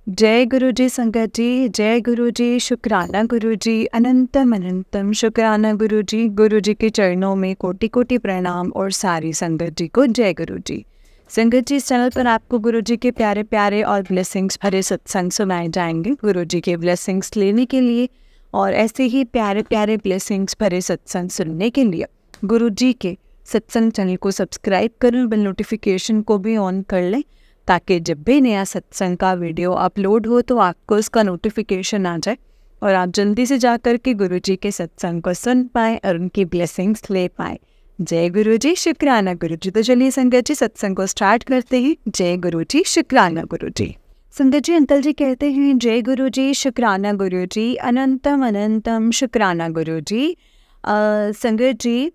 जय गुरु जी संगत जी, जय गुरु जी, शुक्राना गुरु जी, अनंतम अनंतम शुक्राना गुरु जी के चरणों में कोटि कोटि प्रणाम और सारी संगत जी को जय गुरु जी। संगत जी, इस चैनल पर आपको गुरु जी के प्यारे प्यारे और ब्लेसिंग्स भरे सत्संग सुनाए जाएंगे। गुरु जी के ब्लेसिंग्स लेने के लिए और ऐसे ही प्यारे प्यारे ब्लेसिंग्स भरे सत्संग सुनने के लिए गुरु जी के सत्संग चैनल को सब्सक्राइब करें, बेल नोटिफिकेशन को भी ऑन कर लें ताकि जब भी नया सत्संग का वीडियो अपलोड हो तो आपको उसका नोटिफिकेशन आ जाए और आप जल्दी से जाकर के गुरु जी के सत्संग को सुन पाएँ और उनकी ब्लेसिंग्स ले पाएँ। जय गुरु जी, शुक्राना गुरु जी। तो चलिए संगत जी, सत्संग को स्टार्ट करते हैं। जय गुरु जी, शुक्राना गुरु जी। संगत जी, अंकल जी कहते हैं जय गुरु जी, शुक्राना गुरु जी, अनंतम अनंतम शुक्राना गुरु जी। संगत जी,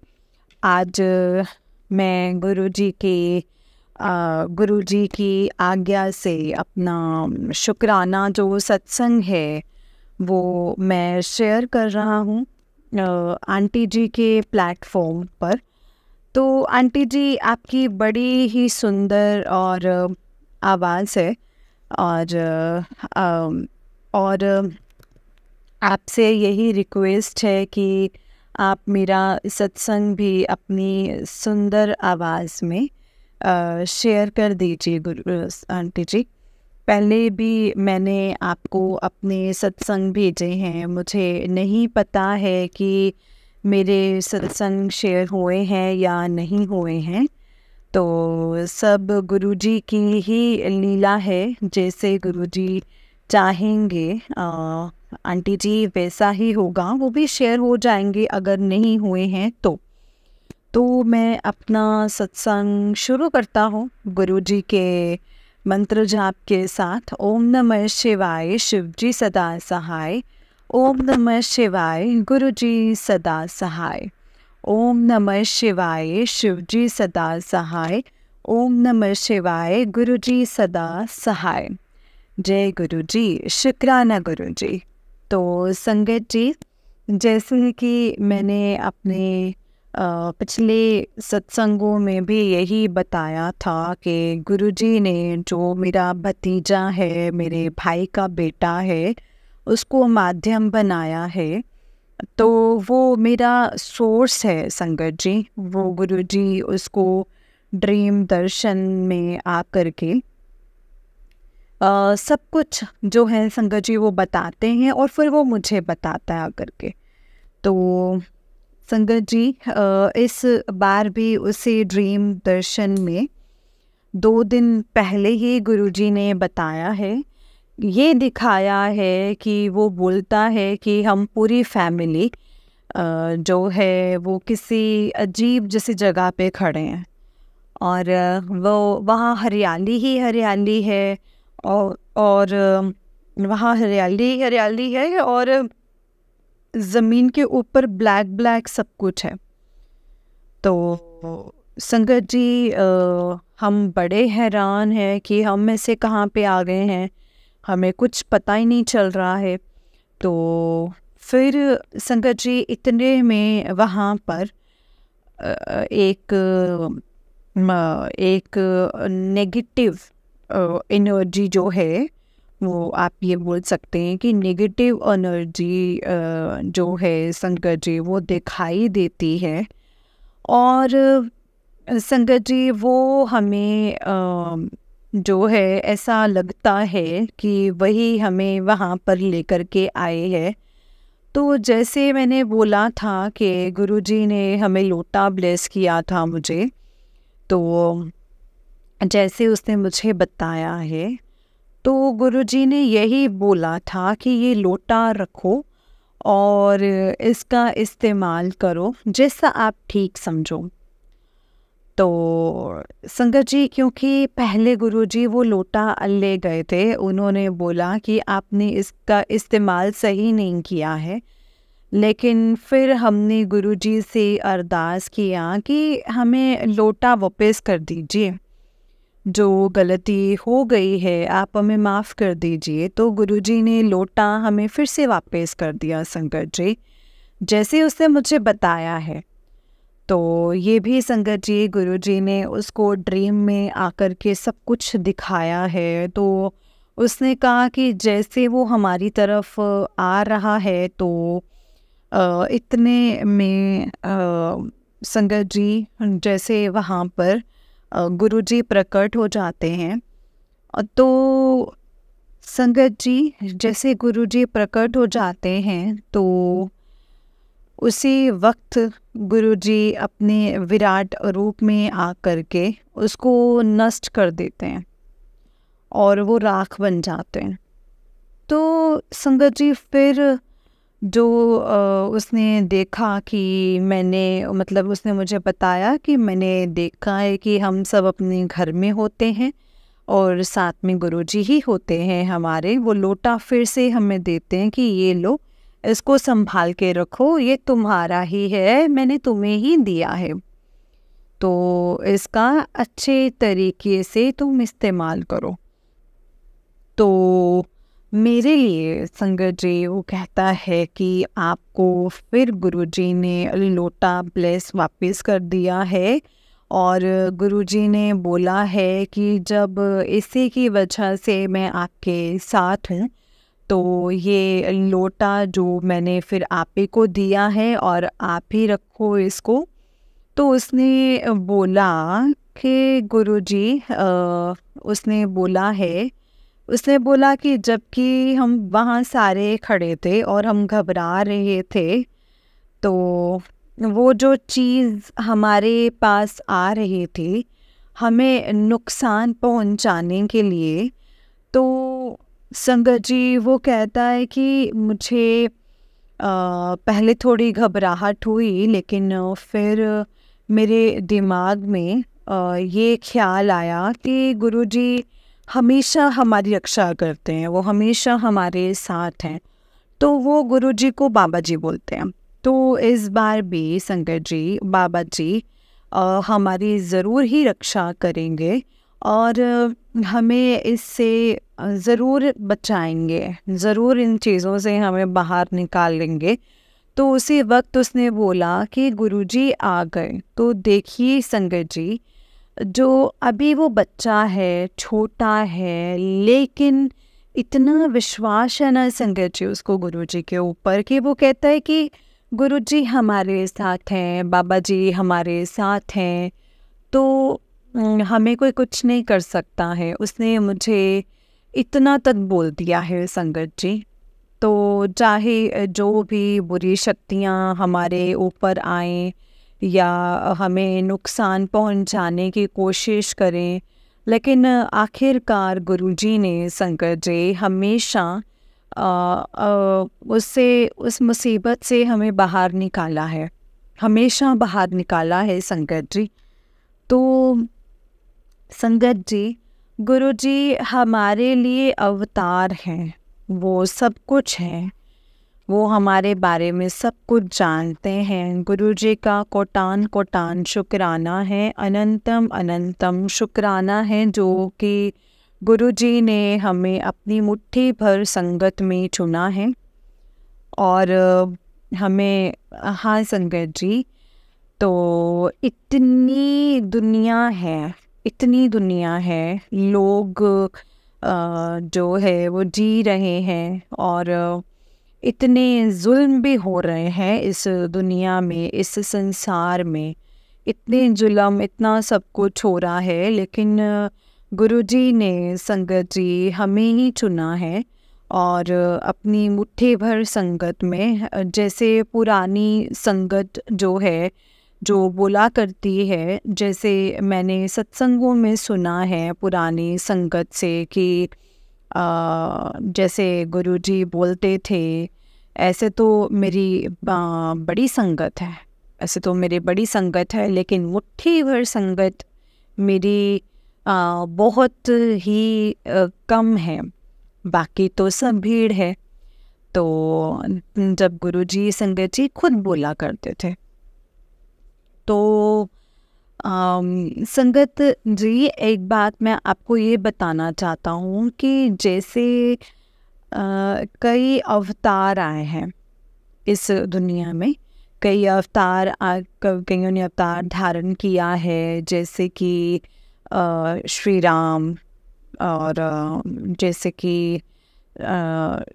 आज मैं गुरु जी की आज्ञा से अपना शुक्राना जो सत्संग है वो मैं शेयर कर रहा हूँ आंटी जी के प्लेटफॉर्म पर। तो आंटी जी, आपकी बड़ी ही सुंदर और आवाज़ है और आपसे यही रिक्वेस्ट है कि आप मेरा सत्संग भी अपनी सुंदर आवाज़ में शेयर कर दीजिए गुरु आंटी जी। पहले भी मैंने आपको अपने सत्संग भेजे हैं, मुझे नहीं पता है कि मेरे सत्संग शेयर हुए हैं या नहीं हुए हैं। तो सब गुरु जी की ही लीला है, जैसे गुरु जी चाहेंगे आंटी जी वैसा ही होगा, वो भी शेयर हो जाएंगे अगर नहीं हुए हैं तो मैं अपना सत्संग शुरू करता हूँ गुरु जी के मंत्र जाप के साथ। ओम नमः शिवाय, शिव जी सदा सहाय। ओम नमः शिवाय, गुरु जी सदा सहाय। ओम नमः शिवाय, शिव जी सदा सहाय। ओम नमः शिवाय, गुरु जी सदा सहाय। जय गुरु जी, शुक्राना गुरु जी। तो संगत जी, जैसे कि मैंने अपने पिछले सत्संगों में भी यही बताया था कि गुरुजी ने जो मेरा भतीजा है, मेरे भाई का बेटा है, उसको माध्यम बनाया है, तो वो मेरा सोर्स है संगत जी। वो गुरुजी उसको ड्रीम दर्शन में आकर के सब कुछ जो है संगत जी वो बताते हैं और फिर वो मुझे बताता है आकर के। तो संगत जी, इस बार भी उसी ड्रीम दर्शन में 2 दिन पहले ही गुरुजी ने बताया है, ये दिखाया है कि वो बोलता है कि हम पूरी फैमिली जो है वो किसी अजीब जैसी जगह पे खड़े हैं और वो वहाँ हरियाली ही हरियाली है और वहाँ हरियाली है और ज़मीन के ऊपर ब्लैक ब्लैक सब कुछ है। तो संगत जी, हम बड़े हैरान हैं कि हम ऐसे कहाँ पे आ गए हैं, हमें कुछ पता ही नहीं चल रहा है। तो फिर संगत जी, इतने में वहाँ पर एक नेगेटिव एनर्जी जो है, वो आप ये बोल सकते हैं कि नेगेटिव एनर्जी जो है संगत जी वो दिखाई देती है। और संगत जी, वो हमें जो है ऐसा लगता है कि वही हमें वहाँ पर लेकर के आए हैं। तो जैसे मैंने बोला था कि गुरुजी ने हमें लोटा ब्लेस किया था मुझे, तो जैसे उसने मुझे बताया है तो गुरुजी ने यही बोला था कि ये लोटा रखो और इसका इस्तेमाल करो जैसा आप ठीक समझो। तो संगत जी, क्योंकि पहले गुरुजी वो लोटा ले गए थे, उन्होंने बोला कि आपने इसका इस्तेमाल सही नहीं किया है, लेकिन फिर हमने गुरुजी से अरदास किया कि हमें लोटा वापस कर दीजिए, जो गलती हो गई है आप हमें माफ़ कर दीजिए। तो गुरुजी ने लोटा हमें फिर से वापस कर दिया संगत जी, जैसे उसने मुझे बताया है। तो ये भी संगत जी, गुरुजी ने उसको ड्रीम में आकर के सब कुछ दिखाया है। तो उसने कहा कि जैसे वो हमारी तरफ आ रहा है तो इतने में संगत जी जैसे वहाँ पर गुरुजी प्रकट हो जाते हैं। तो संगत जी जैसे गुरुजी प्रकट हो जाते हैं तो उसी वक्त गुरुजी अपने विराट रूप में आकर के उसको नष्ट कर देते हैं और वो राख बन जाते हैं। तो संगत जी फिर जो उसने देखा कि मैंने मतलब उसने मुझे बताया कि मैंने देखा है कि हम सब अपने घर में होते हैं और साथ में गुरुजी ही होते हैं हमारे। वो लोटा फिर से हमें देते हैं कि ये लो, इसको संभाल के रखो, ये तुम्हारा ही है, मैंने तुम्हें ही दिया है, तो इसका अच्छे तरीके से तुम इस्तेमाल करो। तो मेरे लिए संगत जी वो कहता है कि आपको फिर गुरुजी ने लोटा ब्लेस वापस कर दिया है और गुरुजी ने बोला है कि जब इसी की वजह से मैं आपके साथ हूँ तो ये लोटा जो मैंने फिर आप ही को दिया है और आप ही रखो इसको। तो उसने बोला कि गुरुजी उसने बोला कि जबकि हम वहाँ सारे खड़े थे और हम घबरा रहे थे तो वो जो चीज़ हमारे पास आ रही थी हमें नुकसान पहुँचाने के लिए, तो संगत जी वो कहता है कि मुझे पहले थोड़ी घबराहट हुई लेकिन फिर मेरे दिमाग में ये ख्याल आया कि गुरुजी हमेशा हमारी रक्षा करते हैं, वो हमेशा हमारे साथ हैं, तो वो गुरुजी को बाबा जी बोलते हैं। तो इस बार भी संगत जी बाबा जी हमारी ज़रूर ही रक्षा करेंगे और हमें इससे ज़रूर बचाएंगे, ज़रूर इन चीज़ों से हमें बाहर निकालेंगे। तो उसी वक्त उसने बोला कि गुरुजी आ गए। तो देखिए संगत जी, जो अभी वो बच्चा है, छोटा है, लेकिन इतना विश्वास है ना संगत जी उसको गुरुजी के ऊपर कि वो कहता है कि गुरुजी हमारे साथ हैं, बाबा जी हमारे साथ हैं, तो हमें कोई कुछ नहीं कर सकता है। उसने मुझे इतना तक बोल दिया है संगत जी। तो चाहे जो भी बुरी शक्तियाँ हमारे ऊपर आएं या हमें नुकसान पहुंचाने की कोशिश करें, लेकिन आखिरकार गुरुजी ने संगत जी हमेशा उससे उस मुसीबत से हमें बाहर निकाला है, हमेशा बाहर निकाला है संगत जी। तो संगत जी गुरुजी हमारे लिए अवतार हैं, वो सब कुछ हैं, वो हमारे बारे में सब कुछ जानते हैं। गुरुजी का कोटान कोटान शुक्राना है, अनंतम अनंतम शुक्राना है जो कि गुरुजी ने हमें अपनी मुट्ठी भर संगत में चुना है। और हमें हाँ संगत जी, तो इतनी दुनिया है, लोग जो है वो जी रहे हैं और इतने जुल्म भी हो रहे हैं इस दुनिया में, इस संसार में इतने जुल्म, इतना सब कुछ हो रहा है, लेकिन गुरुजी ने संगत जी हमें ही चुना है और अपनी मुट्ठी भर संगत में, जैसे पुरानी संगत जो है जो बोला करती है, जैसे मैंने सत्संगों में सुना है पुरानी संगत से कि जैसे गुरुजी बोलते थे, ऐसे तो मेरी बड़ी संगत है, ऐसे तो मेरी बड़ी संगत है, लेकिन मुट्ठी भर संगत मेरी बहुत ही कम है, बाकी तो सब भीड़ है। तो जब गुरुजी संगत जी खुद बोला करते थे। तो संगत जी एक बात मैं आपको ये बताना चाहता हूँ कि जैसे कई अवतार आए हैं इस दुनिया में, कई अवतार कईयों ने अवतार धारण किया है, जैसे कि श्री राम, और जैसे कि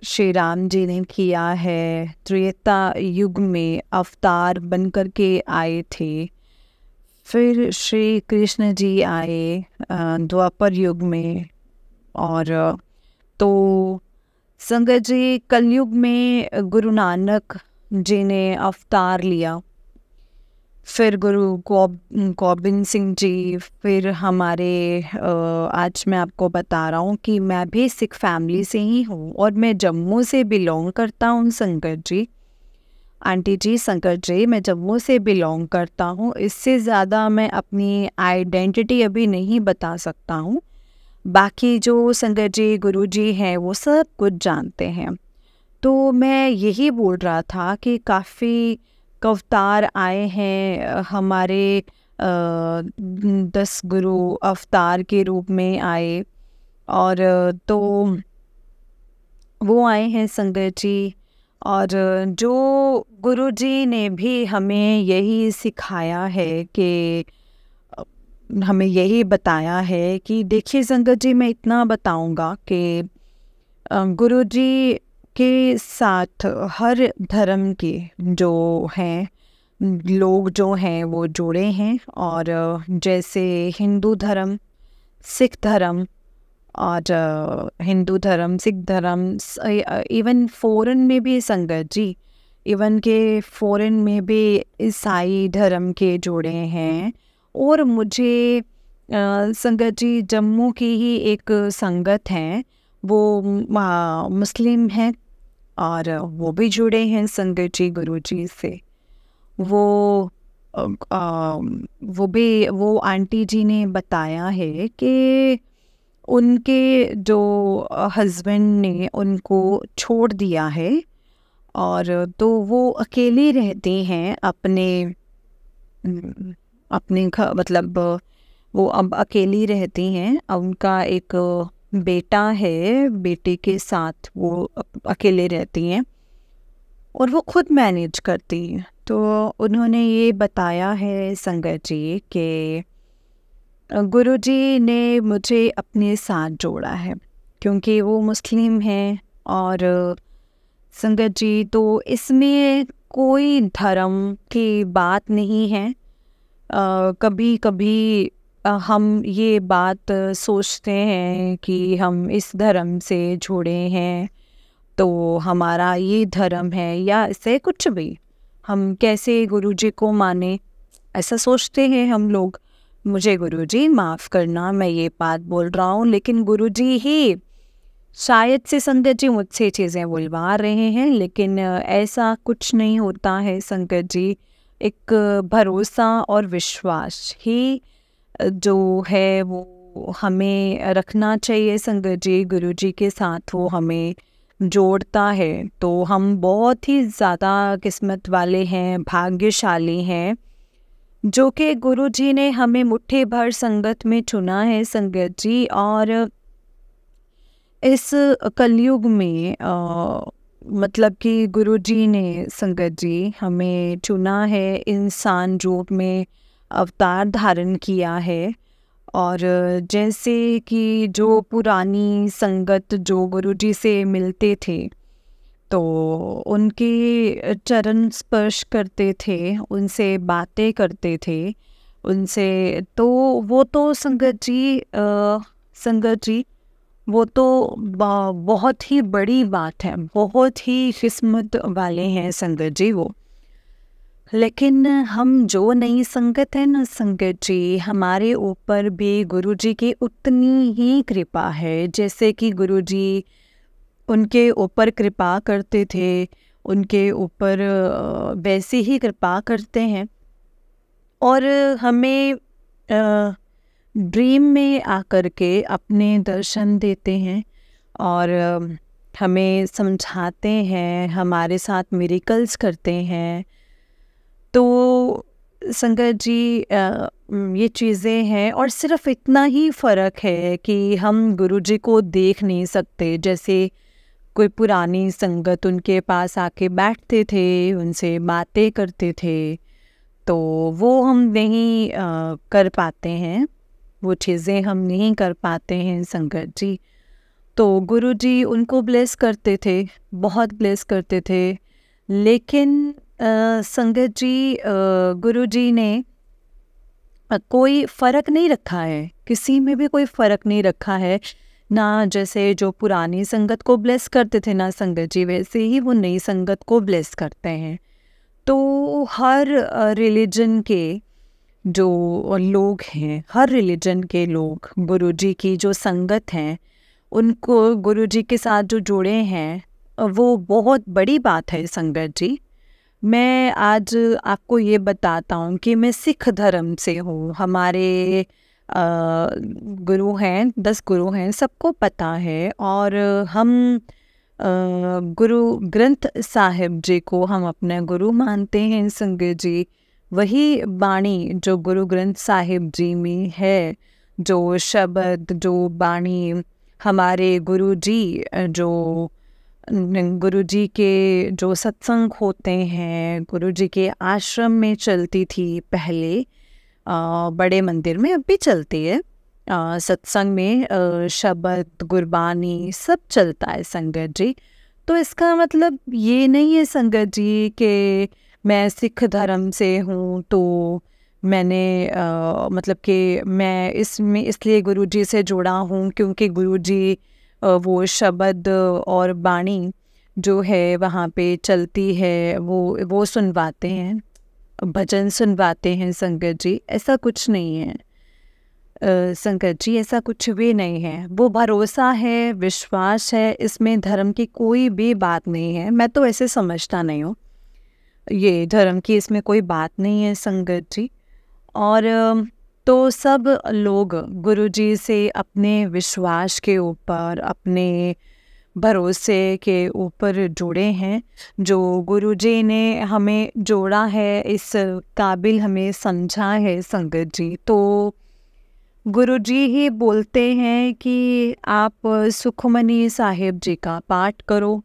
श्री राम जी ने किया है, त्रेता युग में अवतार बन कर के आए थे। फिर श्री कृष्ण जी आए द्वापर युग में। और तो संगत जी कलयुग में गुरु नानक जी ने अवतार लिया। फिर गुरु गोबिंद सिंह जी, फिर हमारे आज मैं आपको बता रहा हूँ कि मैं भी सिख फैमिली से ही हूँ और मैं जम्मू से बिलोंग करता हूँ संगत जी। आंटी जी, संकट जी, मैं जम्मू से बिलोंग करता हूँ। इससे ज़्यादा मैं अपनी आइडेंटिटी अभी नहीं बता सकता हूँ। बाकी जो संगत जी गुरु जी हैं वो सब कुछ जानते हैं। तो मैं यही बोल रहा था कि काफ़ी अवतार आए हैं हमारे 10 गुरु अवतार के रूप में आए। और तो वो आए हैं संगत जी। और जो गुरु जी ने भी हमें यही सिखाया है कि हमें यही बताया है कि देखिए संगत जी, मैं इतना बताऊंगा कि गुरु जी के साथ हर धर्म के जो हैं लोग जो हैं वो जुड़े हैं। और जैसे हिंदू धर्म, सिख धर्म और हिंदू धर्म, सिख धर्म, इवन फॉरेन में भी संगत जी, इवन के फॉरेन में भी ईसाई धर्म के जुड़े हैं। और मुझे संगत जी जम्मू की ही एक संगत हैं, वो मुस्लिम हैं और वो भी जुड़े हैं संगत जी गुरु जी से। वो वो आंटी जी ने बताया है कि उनके जो हस्बैंड ने उनको छोड़ दिया है और तो वो अकेली रहती हैं अपने मतलब वो अब अकेली रहती हैं। उनका एक बेटा है, बेटे के साथ वो अकेले रहती हैं और वो खुद मैनेज करती हैं। तो उन्होंने ये बताया है संगत जी कि गुरुजी ने मुझे अपने साथ जोड़ा है क्योंकि वो मुस्लिम हैं। और संगत जी, तो इसमें कोई धर्म की बात नहीं है। कभी कभी हम ये बात सोचते हैं कि हम इस धर्म से जुड़े हैं तो हमारा ये धर्म है, या ऐसे कुछ भी हम कैसे गुरुजी को माने, ऐसा सोचते हैं हम लोग। मुझे गुरुजी माफ़ करना, मैं ये बात बोल रहा हूँ, लेकिन गुरुजी ही शायद से संगत जी मुझसे चीज़ें बुलवा रहे हैं, लेकिन ऐसा कुछ नहीं होता है संगत जी। एक भरोसा और विश्वास ही जो है वो हमें रखना चाहिए संगत जी। गुरुजी के साथ वो हमें जोड़ता है तो हम बहुत ही ज़्यादा किस्मत वाले हैं, भाग्यशाली हैं, जो कि गुरुजी ने हमें मुट्ठी भर संगत में चुना है संगत जी। और इस कलयुग में मतलब कि गुरुजी ने संगत जी हमें चुना है, इंसान रूप में अवतार धारण किया है। और जैसे कि जो पुरानी संगत जो गुरुजी से मिलते थे तो उनके चरण स्पर्श करते थे, उनसे बातें करते थे, उनसे तो वो तो संगत जी वो तो बहुत ही बड़ी बात है, बहुत ही किस्मत वाले हैं संगत जी वो। लेकिन हम जो नई संगत है ना संगत जी, हमारे ऊपर भी गुरुजी की उतनी ही कृपा है जैसे कि गुरुजी उनके ऊपर कृपा करते थे, उनके ऊपर वैसे ही कृपा करते हैं। और हमें ड्रीम में आकर के अपने दर्शन देते हैं और हमें समझाते हैं, हमारे साथ मिरेकल्स करते हैं। तो संगत जी ये चीज़ें हैं और सिर्फ इतना ही फ़र्क है कि हम गुरुजी को देख नहीं सकते। जैसे कोई पुरानी संगत उनके पास आके बैठते थे, उनसे बातें करते थे, तो वो हम नहीं कर पाते हैं, वो चीज़ें हम नहीं कर पाते हैं संगत जी। तो गुरुजी उनको ब्लेस करते थे, बहुत ब्लेस करते थे। लेकिन संगत जी गुरुजी ने कोई फ़र्क नहीं रखा है, किसी में भी कोई फ़र्क नहीं रखा है। ना जैसे जो पुरानी संगत को ब्लेस करते थे ना संगत जी, वैसे ही वो नई संगत को ब्लेस करते हैं। तो हर रिलीजन के जो लोग हैं, हर रिलीजन के लोग गुरुजी की जो संगत हैं, उनको गुरुजी के साथ जो जुड़े हैं, वो बहुत बड़ी बात है संगत जी। मैं आज आपको ये बताता हूँ कि मैं सिख धर्म से हूँ। हमारे गुरु हैं, 10 गुरु हैं, सबको पता है। और हम गुरु ग्रंथ साहिब जी को हम अपना गुरु मानते हैं संगत जी। वही बाणी जो गुरु ग्रंथ साहिब जी में है, जो शब्द, जो बाणी हमारे गुरु जी जो गुरुजी के जो सत्संग होते हैं, गुरुजी के आश्रम में चलती थी पहले, बड़े मंदिर में अब भी चलती है। सत्संग में शब्द, गुरबानी सब चलता है संगत जी। तो इसका मतलब ये नहीं है संगत जी कि मैं सिख धर्म से हूँ तो मैंने मतलब कि मैं इसमें इसलिए गुरुजी से जुड़ा हूँ क्योंकि गुरुजी वो शब्द और बाणी जो है वहाँ पे चलती है, वो सुनवाते हैं, भजन सुनवाते हैं संगत जी। ऐसा कुछ नहीं है संगत जी, ऐसा कुछ भी नहीं है। वो भरोसा है, विश्वास है, इसमें धर्म की कोई भी बात नहीं है। मैं तो ऐसे समझता नहीं हूँ, ये धर्म की इसमें कोई बात नहीं है संगत जी। और तो सब लोग गुरुजी से अपने विश्वास के ऊपर, अपने भरोसे के ऊपर जुड़े हैं। जो गुरुजी ने हमें जोड़ा है, इस काबिल हमें समझा है संगत जी। तो गुरुजी ही बोलते हैं कि आप सुखमनी साहिब जी का पाठ करो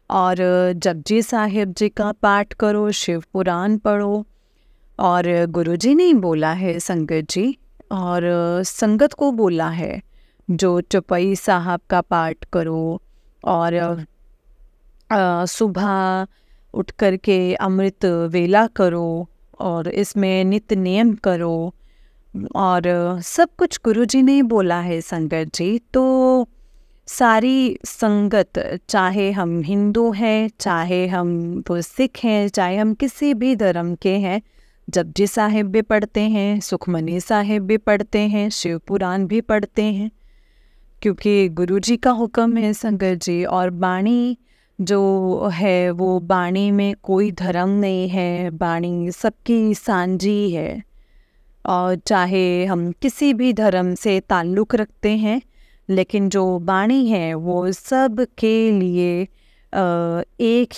और जपजी साहिब जी का पाठ करो, शिव पुराण पढ़ो। और गुरुजी ने बोला है संगत जी, और संगत को बोला है जो चौपाई साहब का पाठ करो, और सुबह उठ कर के अमृत वेला करो, और इसमें नित्य नियम करो, और सब कुछ गुरुजी ने बोला है संगत जी। तो सारी संगत, चाहे हम हिंदू हैं, चाहे हम वो सिख हैं, चाहे हम किसी भी धर्म के हैं, जपजी साहिब भी पढ़ते हैं, सुखमनी साहिब भी पढ़ते हैं, शिव पुराण भी पढ़ते हैं, क्योंकि गुरुजी का हुक्म है संगत जी। और बाणी जो है वो बाणी में कोई धर्म नहीं है, बाणी सबकी सांझी है। और चाहे हम किसी भी धर्म से ताल्लुक़ रखते हैं, लेकिन जो बाणी है वो सब के लिए एक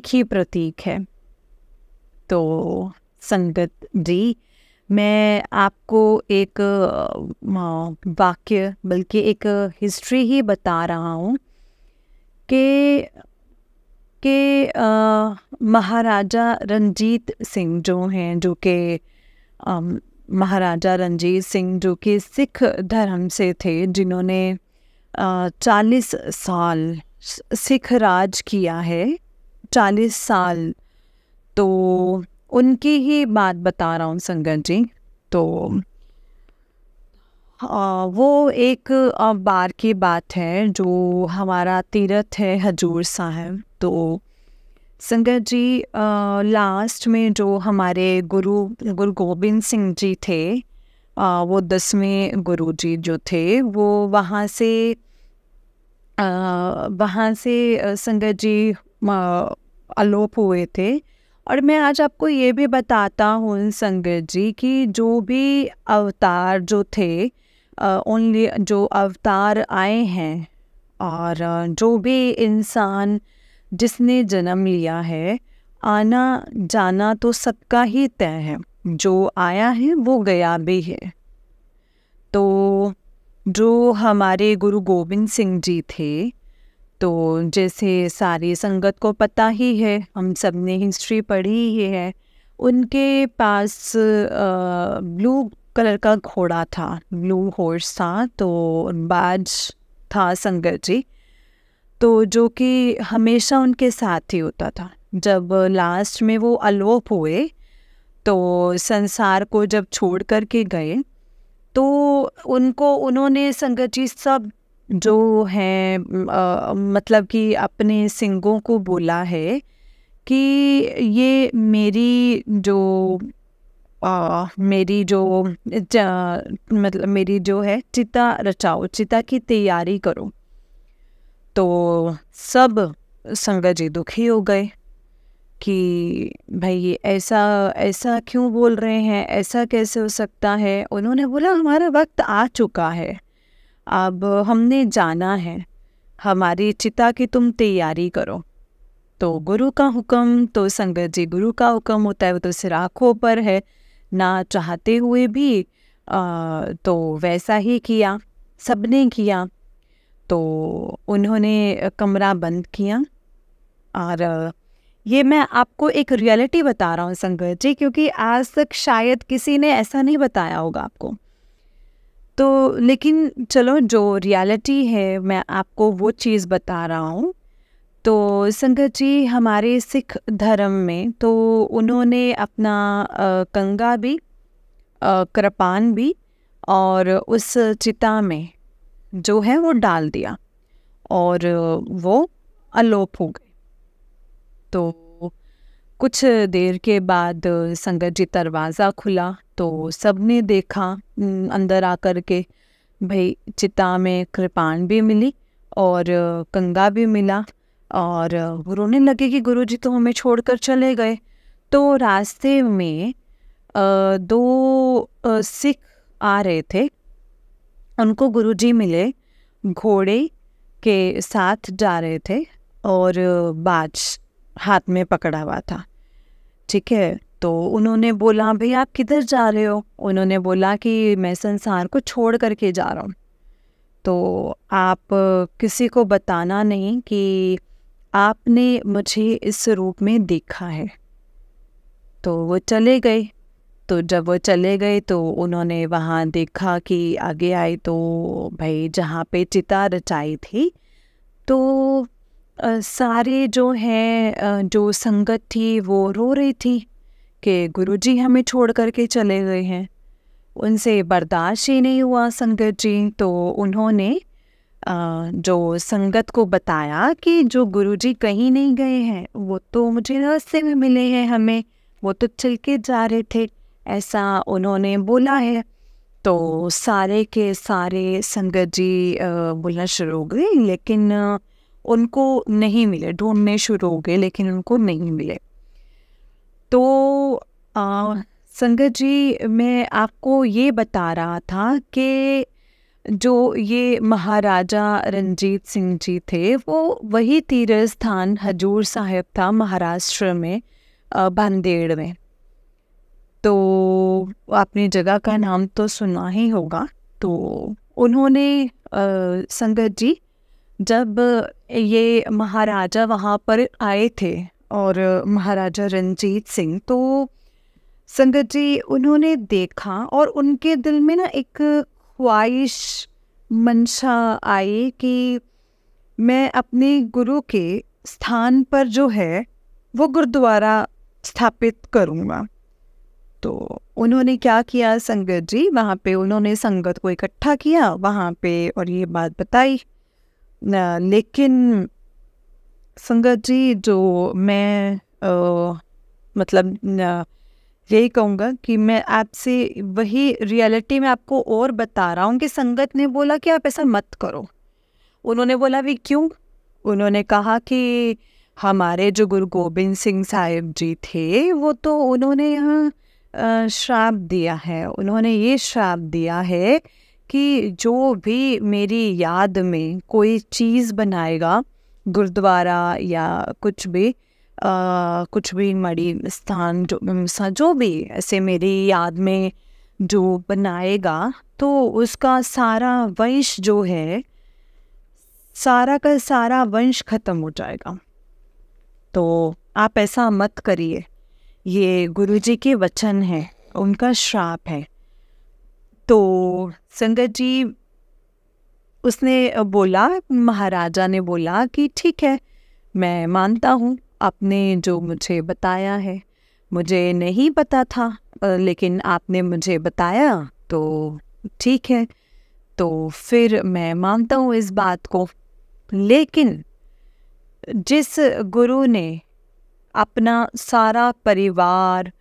ही प्रतीक है। तो संगत जी, मैं आपको एक वाक्य, बल्कि एक हिस्ट्री ही बता रहा हूँ कि महाराजा रंजीत सिंह जो हैं, जो कि महाराजा रंजीत सिंह जो कि सिख धर्म से थे, जिन्होंने 40 साल सिख राज किया है, 40 साल। तो उनकी ही बात बता रहा हूँ संगत जी। तो वो एक बार की बात है, जो हमारा तीर्थ है हजूर साहब। तो संगत जी, लास्ट में जो हमारे गुरु गोबिंद सिंह जी थे, वो 10वें गुरु जी जो थे, वो वहाँ से संगत जी अलोप हुए थे। और मैं आज आपको ये भी बताता हूँ संगत जी कि जो भी अवतार जो थे, ओनली जो अवतार आए हैं, और जो भी इंसान जिसने जन्म लिया है, आना जाना तो सबका ही तय है। जो आया है वो गया भी है। तो जो हमारे गुरु गोबिंद सिंह जी थे, तो जैसे सारी संगत को पता ही है, हम सब ने हिस्ट्री पढ़ी ही है, उनके पास ब्लू कलर का घोड़ा था, ब्लू हॉर्स था, तो बाज था संगत जी, तो जो कि हमेशा उनके साथ ही होता था। जब लास्ट में वो अलोप हुए, तो संसार को जब छोड़ कर के गए, तो उन्होंने संगत जी सब जो है मतलब कि अपने सिंगों को बोला है कि ये मेरी जो मतलब मेरी जो है चिता रचाओ, चिता की तैयारी करो। तो सब संगत जी दुखी हो गए कि भाई ये ऐसा ऐसा क्यों बोल रहे हैं, ऐसा कैसे हो सकता है। उन्होंने बोला हमारा वक्त आ चुका है, अब हमने जाना है, हमारी चिता की तुम तैयारी करो। तो गुरु का हुक्म, तो संगत जी गुरु का हुक्म होता है वो तो सिर आँखों पर है, ना चाहते हुए भी तो वैसा ही किया, सबने किया। तो उन्होंने कमरा बंद किया। और ये मैं आपको एक रियलिटी बता रहा हूँ संगत जी, क्योंकि आज तक शायद किसी ने ऐसा नहीं बताया होगा आपको। तो लेकिन चलो, जो रियलिटी है मैं आपको वो चीज़ बता रहा हूँ। तो संगत जी हमारे सिख धर्म में तो उन्होंने अपना कंगा भी, कृपान भी, और उस चिता में जो है वो डाल दिया और वो अलोप हो गए। तो कुछ देर के बाद संगत जी दरवाज़ा खुला तो सबने देखा अंदर आकर के, भाई चिता में कृपान भी मिली और कंगा भी मिला। और वो रोने लगे कि गुरुजी तो हमें छोड़कर चले गए। तो रास्ते में दो सिख आ रहे थे, उनको गुरुजी मिले, घोड़े के साथ जा रहे थे और बाज हाथ में पकड़ा हुआ था। ठीक है, तो उन्होंने बोला भाई आप किधर जा रहे हो। उन्होंने बोला कि मैं संसार को छोड़ करके जा रहा हूँ, तो आप किसी को बताना नहीं कि आपने मुझे इस रूप में देखा है। तो वो चले गए। तो जब वो चले गए तो उन्होंने वहाँ देखा कि आगे आए तो भाई जहाँ पे चिता रचाई थी, तो सारे जो हैं जो संगत थी वो रो रही थी कि गुरुजी हमें छोड़ करके चले गए हैं। उनसे बर्दाश्त ही नहीं हुआ संगत जी। तो उन्होंने जो संगत को बताया कि जो गुरुजी कहीं नहीं गए हैं, वो तो मुझे रास्ते में मिले हैं, हमें वो तो चल के जा रहे थे, ऐसा उन्होंने बोला है। तो सारे के सारे संगत जी बोलना शुरू हो गए, लेकिन उनको नहीं मिले, ढूंढने शुरू हो गए लेकिन उनको नहीं मिले। तो संगत जी मैं आपको ये बता रहा था कि जो ये महाराजा रणजीत सिंह जी थे, वो वही तीर्थ स्थान हजूर साहिब था महाराष्ट्र में, बांदेड़ में। तो आपने जगह का नाम तो सुना ही होगा। तो उन्होंने संगत जी जब ये महाराजा वहाँ पर आए थे और महाराजा रणजीत सिंह, तो संगत जी उन्होंने देखा और उनके दिल में ना एक ख्वाहिश मंशा आई कि मैं अपने गुरु के स्थान पर जो है वो गुरुद्वारा स्थापित करूँगा। तो उन्होंने क्या किया संगत जी, वहाँ पे उन्होंने संगत को इकट्ठा किया वहाँ पे और ये बात बताई। लेकिन संगत जी जो मैं मतलब यही कहूँगा कि मैं आपसे वही रियलिटी में आपको और बता रहा हूँ कि संगत ने बोला कि आप ऐसा मत करो। उन्होंने बोला भी क्यों। उन्होंने कहा कि हमारे जो गुरु गोबिंद सिंह साहिब जी थे, वो तो उन्होंने यहाँ श्राप दिया है, उन्होंने ये श्राप दिया है कि जो भी मेरी याद में कोई चीज़ बनाएगा, गुरुद्वारा या कुछ भी मड़ी स्थान जो भी ऐसे मेरी याद में जो बनाएगा, तो उसका सारा वंश जो है, सारा का सारा वंश खत्म हो जाएगा। तो आप ऐसा मत करिए, ये गुरुजी के वचन है, उनका श्राप है। तो संगत जी, उसने बोला, महाराजा ने बोला कि ठीक है, मैं मानता हूँ आपने जो मुझे बताया है। मुझे नहीं पता था, लेकिन आपने मुझे बताया तो ठीक है, तो फिर मैं मानता हूँ इस बात को। लेकिन जिस गुरु ने अपना सारा परिवार,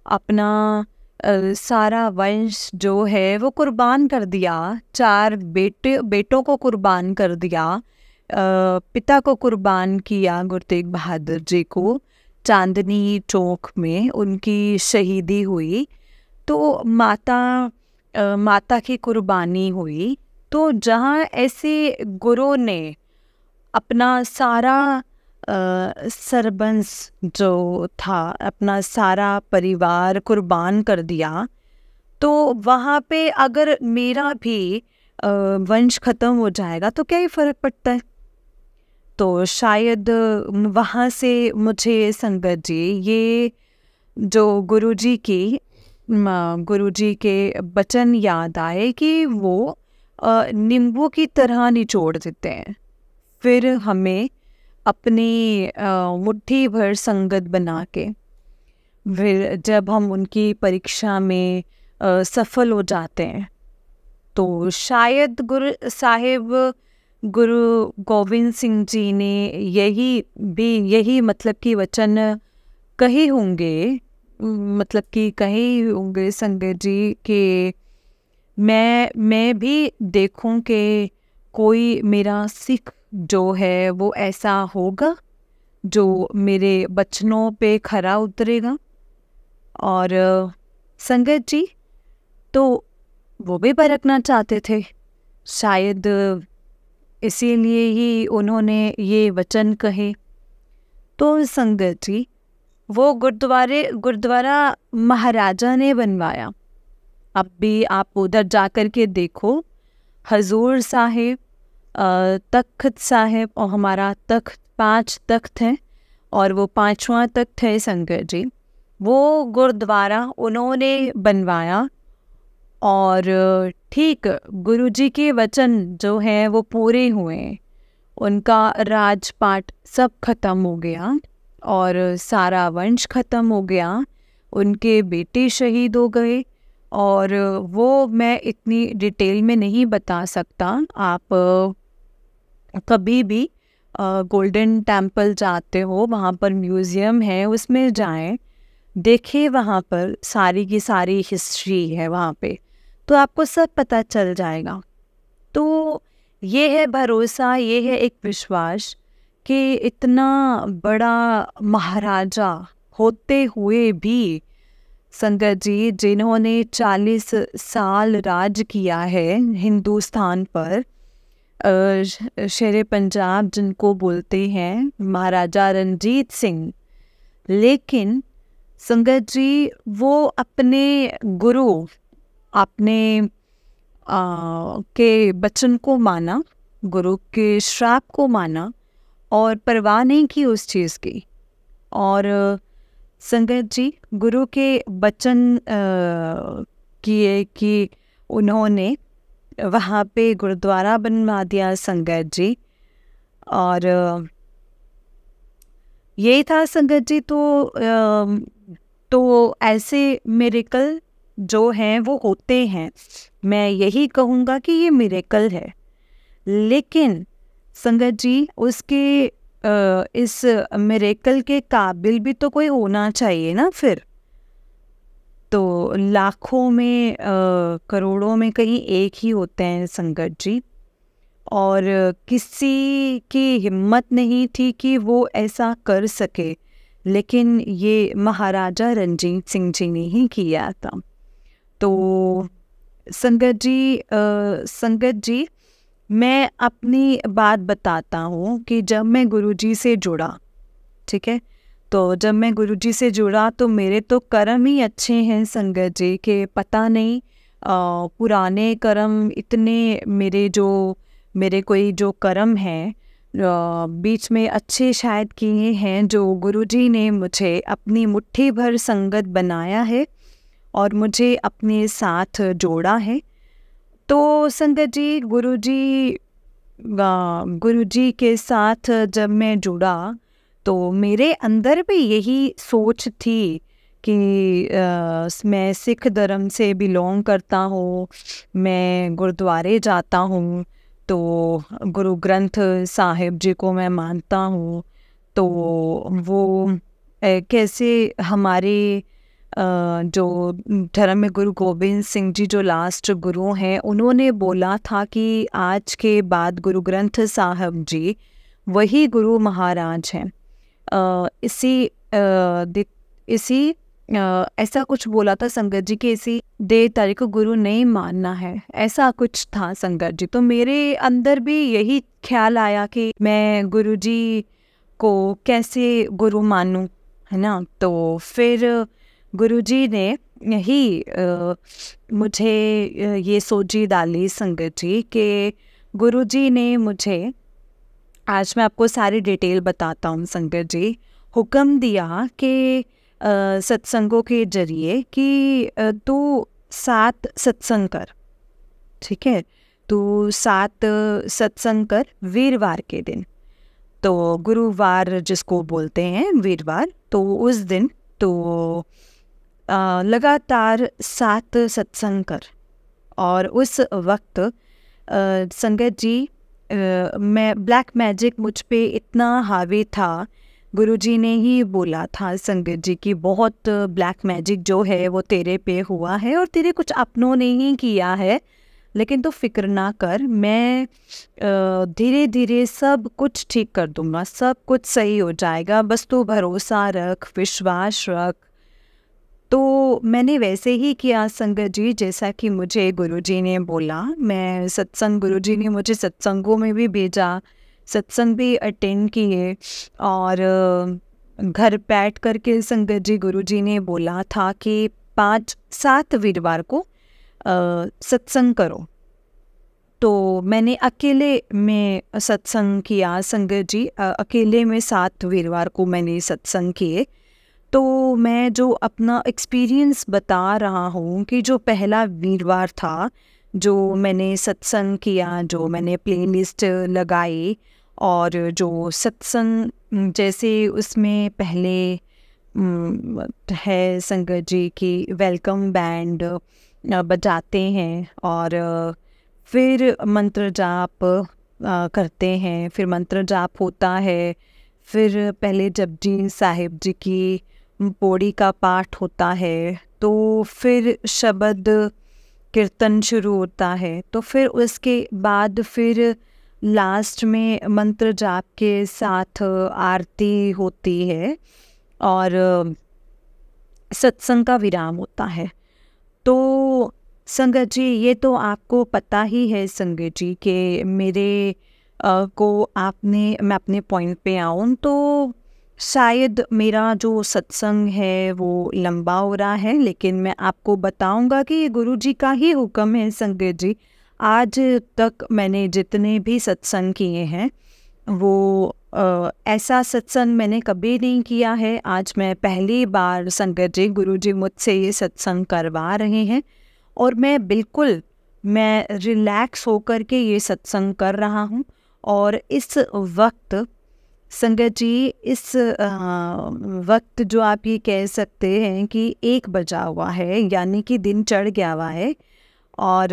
अपना सारा वंश जो है वो कुर्बान कर दिया, 4 बेटों को कुर्बान कर दिया, पिता को कुर्बान किया, गुरु तेग बहादुर जी को चांदनी चौक में उनकी शहीदी हुई, तो माता की कुर्बानी हुई। तो जहाँ ऐसे गुरु ने अपना सारा सरबंस जो था, अपना सारा परिवार कुर्बान कर दिया, तो वहाँ पे अगर मेरा भी वंश खत्म हो जाएगा तो क्या ही फ़र्क पड़ता है। तो शायद वहाँ से मुझे संगत जी ये जो गुरुजी के वचन याद आए कि वो नींबू की तरह निचोड़ देते हैं, फिर हमें अपनी मुट्ठी भर संगत बना के, फिर जब हम उनकी परीक्षा में सफल हो जाते हैं, तो शायद गुरु गोविंद सिंह जी ने यही मतलब कि वचन कहे होंगे, संगत जी कि मैं भी देखूं कि कोई मेरा सिख जो है वो ऐसा होगा जो मेरे बचनों पे खरा उतरेगा। और संगत जी तो वो भी परखना चाहते थे, शायद इसीलिए ही उन्होंने ये वचन कहे। तो संगत जी, वो गुरुद्वारा महाराजा ने बनवाया। अब भी आप उधर जाकर के देखो, हजूर साहिब, तख्त साहिब और हमारा तख्त, 5 तख्त हैं, और वो 5वां तख्त है संगत जी, वो गुरुद्वारा उन्होंने बनवाया। और ठीक गुरुजी के वचन जो हैं वो पूरे हुए, उनका राजपाट सब खत्म हो गया और सारा वंश खत्म हो गया, उनके बेटे शहीद हो गए। और वो मैं इतनी डिटेल में नहीं बता सकता। आप कभी भी गोल्डन टेम्पल जाते हो, वहाँ पर म्यूज़ियम है, उसमें जाएं, देखिए, वहाँ पर सारी की सारी हिस्ट्री है वहाँ पे, तो आपको सब पता चल जाएगा। तो ये है भरोसा, ये है एक विश्वास कि इतना बड़ा महाराजा होते हुए भी संगत जी, जिन्होंने 40 साल राज किया है हिंदुस्तान पर, शेरे पंजाब जिनको बोलते हैं, महाराजा रणजीत सिंह, लेकिन संगत जी वो अपने गुरु, अपने के वचन को माना, गुरु के श्राप को माना और परवाह नहीं की उस चीज़ की। और संगत जी गुरु के वचन किए कि उन्होंने वहाँ पे गुरुद्वारा बनवा दिया संगत जी। और यही था संगत जी। तो ऐसे मिरेकल जो हैं वो होते हैं, मैं यही कहूँगा कि ये मिरेकल है। लेकिन संगत जी उसके इस मिरेकल के काबिल भी तो कोई होना चाहिए ना। फिर तो लाखों में करोड़ों में कहीं एक ही होते हैं संगत जी, और किसी की हिम्मत नहीं थी कि वो ऐसा कर सके, लेकिन ये महाराजा रणजीत सिंह जी ने ही किया था। तो संगत जी मैं अपनी बात बताता हूँ कि जब मैं गुरुजी से जुड़ा, ठीक है, तो जब मैं गुरुजी से जुड़ा तो मेरे तो कर्म ही अच्छे हैं संगत जी के पता नहीं पुराने कर्म इतने मेरे कोई जो कर्म हैं बीच में अच्छे शायद किए हैं, जो गुरुजी ने मुझे अपनी मुट्ठी भर संगत बनाया है और मुझे अपने साथ जोड़ा है। तो संगत जी, गुरुजी के साथ जब मैं जुड़ा तो मेरे अंदर भी यही सोच थी कि मैं सिख धर्म से बिलोंग करता हूँ, मैं गुरुद्वारे जाता हूँ, तो गुरु ग्रंथ साहिब जी को मैं मानता हूँ। तो वो कैसे हमारे जो धर्म में गुरु गोबिंद सिंह जी जो लास्ट गुरु हैं, उन्होंने बोला था कि आज के बाद गुरु ग्रंथ साहिब जी वही गुरु महाराज हैं। इसी ऐसा कुछ बोला था संगत जी कि इसी दे तारीख को गुरु नहीं मानना है, ऐसा कुछ था संगत जी। तो मेरे अंदर भी यही ख्याल आया कि मैं गुरु जी को कैसे गुरु मानूं, है ना। तो फिर गुरु जी ने यही मुझे ये सोची डाली संगत जी कि गुरु जी ने मुझे, आज मैं आपको सारी डिटेल बताता हूँ संगत जी, हुक्म दिया कि सत्संगों के जरिए कि तू 7 सत्संग कर, ठीक है, तू 7 सत्संग कर वीरवार के दिन। तो गुरुवार जिसको बोलते हैं वीरवार, तो उस दिन तो लगातार 7 सत्संग कर। और उस वक्त संगत जी मैं ब्लैक मैजिक मुझ पे इतना हावी था, गुरुजी ने ही बोला था संगत जी की बहुत ब्लैक मैजिक जो है वो तेरे पे हुआ है और तेरे कुछ अपनों ने ही किया है, लेकिन तो फिक्र ना कर, मैं धीरे धीरे सब कुछ ठीक कर दूंगा, सब कुछ सही हो जाएगा, बस तू भरोसा रख, विश्वास रख। तो मैंने वैसे ही किया संगत जी, जैसा कि मुझे गुरुजी ने बोला। मैं सत्संग, गुरुजी ने मुझे सत्संगों में भी भेजा, सत्संग भी अटेंड किए, और घर बैठ करके संगत जी गुरुजी ने बोला था कि 5-7 वीरवार को सत्संग करो। तो मैंने अकेले में सत्संग किया संगत जी, अकेले में 7 वीरवार को मैंने सत्संग किए। तो मैं जो अपना एक्सपीरियंस बता रहा हूँ कि जो पहला वीरवार था, जो मैंने सत्संग किया, जो मैंने प्लेलिस्ट लगाई, और जो सत्संग जैसे उसमें पहले है संगत जी की वेलकम बैंड बजाते हैं, और फिर मंत्र जाप करते हैं, फिर मंत्र जाप होता है, फिर पहले जपजी साहिब जी की पौड़ी का पाठ होता है, तो फिर शब्द कीर्तन शुरू होता है, तो फिर उसके बाद फिर लास्ट में मंत्र जाप के साथ आरती होती है और सत्संग का विराम होता है। तो संगत जी ये तो आपको पता ही है संगत जी कि मेरे मैं अपने पॉइंट पे आऊँ तो शायद मेरा जो सत्संग है वो लंबा हो रहा है, लेकिन मैं आपको बताऊंगा कि ये गुरु जी का ही हुक्म है संगत जी। आज तक मैंने जितने भी सत्संग किए हैं वो ऐसा सत्संग मैंने कभी नहीं किया है। आज मैं पहली बार संगत जी गुरु जी मुझसे ये सत्संग करवा रहे हैं, और मैं रिलैक्स होकर के ये सत्संग कर रहा हूँ। और इस वक्त संगत जी, इस वक्त जो आप ये कह सकते हैं कि 1 बजा हुआ है, यानी कि दिन चढ़ गया हुआ है, और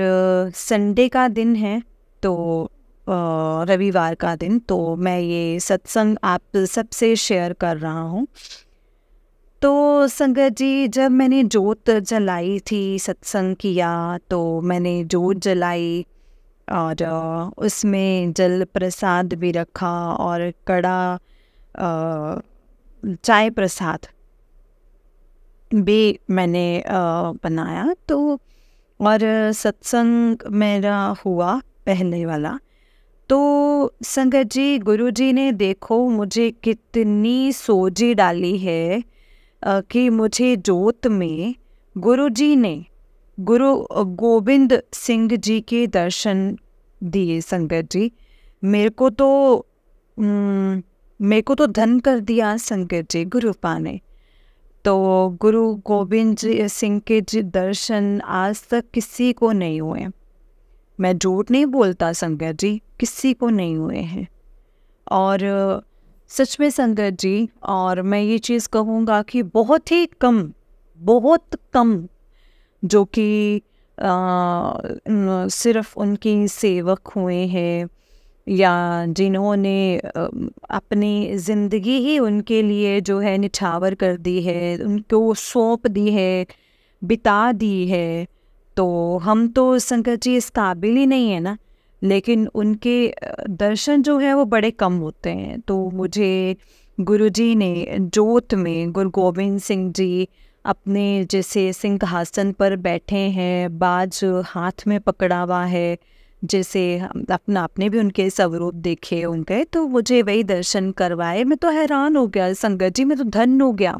संडे का दिन है, तो रविवार का दिन, तो मैं ये सत्संग आप सबसे शेयर कर रहा हूँ। तो संगत जी जब मैंने जोत जलाई थी, सत्संग किया, तो मैंने जोत जलाई और उसमें जल प्रसाद भी रखा और कड़ा चाय प्रसाद भी मैंने बनाया। तो और सत्संग मेरा हुआ पहले वाला। तो संगत जी गुरु जी ने देखो मुझे कितनी सोजी डाली है कि मुझे जोत में गुरु जी ने गुरु गोबिंद सिंह जी के दर्शन दिए। संगत जी मेरे को तो धन कर दिया संगत जी गुरुपा ने। तो गुरु गोबिंद सिंह के जी दर्शन आज तक किसी को नहीं हुए, मैं झूठ नहीं बोलता संगत जी, किसी को नहीं हुए हैं। और सच में संगत जी, और मैं ये चीज़ कहूँगा कि बहुत कम जो कि सिर्फ उनकी सेवक हुए हैं, या जिन्होंने अपनी ज़िंदगी ही उनके लिए जो है निछावर कर दी है, उनको सौंप दी है, बिता दी है। तो हम तो संगत जी इस काबिल ही नहीं है ना, लेकिन उनके दर्शन जो है वो बड़े कम होते हैं। तो मुझे गुरुजी ने जोत में, गुरु गोबिंद सिंह जी अपने जैसे सिंहासन पर बैठे हैं, बाज हाथ में पकड़ा हुआ है, जैसे अपना आपने भी उनके स्वरूप देखे उनके, तो मुझे वही दर्शन करवाए। मैं तो हैरान हो गया संगत जी, मैं तो धन्य हो गया।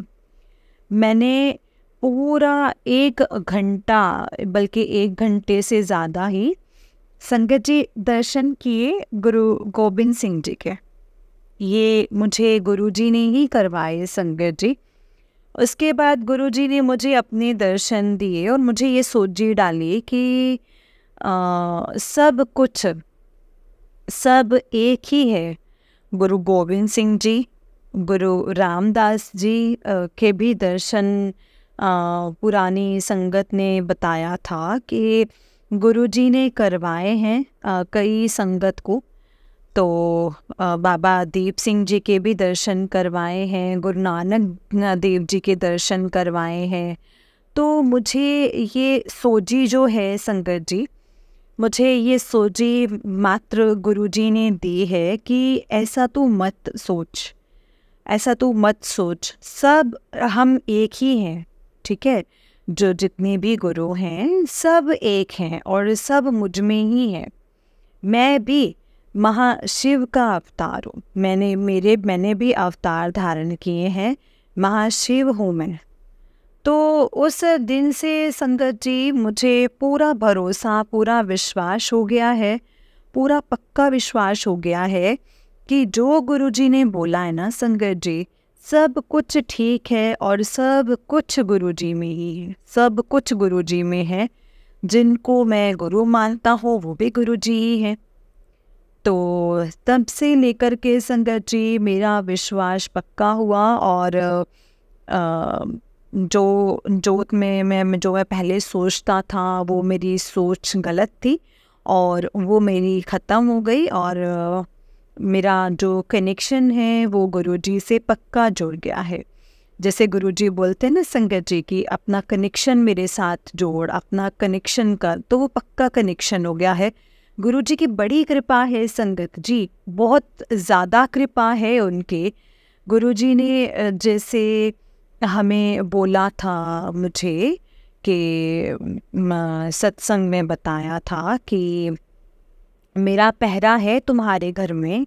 मैंने पूरा 1 घंटा, बल्कि 1 घंटे से ज़्यादा ही संगत जी दर्शन किए गुरु गोबिंद सिंह जी के। ये मुझे गुरुजी ने ही करवाए संगत जी। उसके बाद गुरुजी ने मुझे अपने दर्शन दिए और मुझे ये सोची डाली कि सब एक ही है। गुरु गोबिंद सिंह जी, गुरु रामदास जी के भी दर्शन पुरानी संगत ने बताया था कि गुरुजी ने करवाए हैं कई संगत को। तो बाबा दीप सिंह जी के भी दर्शन करवाए हैं, गुरु नानक देव जी के दर्शन करवाए हैं। तो मुझे ये सोजी जो है संगत जी, मुझे ये सोजी मात्र गुरुजी ने दी है कि ऐसा तू मत सोच, ऐसा तू मत सोच, सब हम एक ही हैं, ठीक है। जो जितने भी गुरु हैं सब एक हैं और सब मुझ में ही हैं। मैं भी महाशिव का अवतार हूँ, मैंने भी अवतार धारण किए हैं, महाशिव हूँ मैं। तो उस दिन से संगत जी मुझे पूरा भरोसा, पूरा विश्वास हो गया है, पूरा पक्का विश्वास हो गया है कि जो गुरुजी ने बोला है ना संगत जी, सब कुछ ठीक है और सब कुछ गुरुजी में ही है, सब कुछ गुरुजी में है। जिनको मैं गुरु मानता हूँ वो भी गुरुजी ही है। तो तब से लेकर के संगत जी मेरा विश्वास पक्का हुआ। और जो जोत में मैं पहले सोचता था वो मेरी सोच गलत थी और वो मेरी ख़त्म हो गई। और मेरा जो कनेक्शन है वो गुरुजी से पक्का जुड़ गया है। जैसे गुरुजी बोलते हैं ना संगत जी कि अपना कनेक्शन मेरे साथ जोड़, अपना कनेक्शन कर, तो वो पक्का कनेक्शन हो गया है। गुरुजी की बड़ी कृपा है संगत जी, बहुत ज़्यादा कृपा है उनके। गुरुजी ने जैसे हमें बोला था मुझे कि सत्संग में बताया था कि मेरा पहरा है तुम्हारे घर में।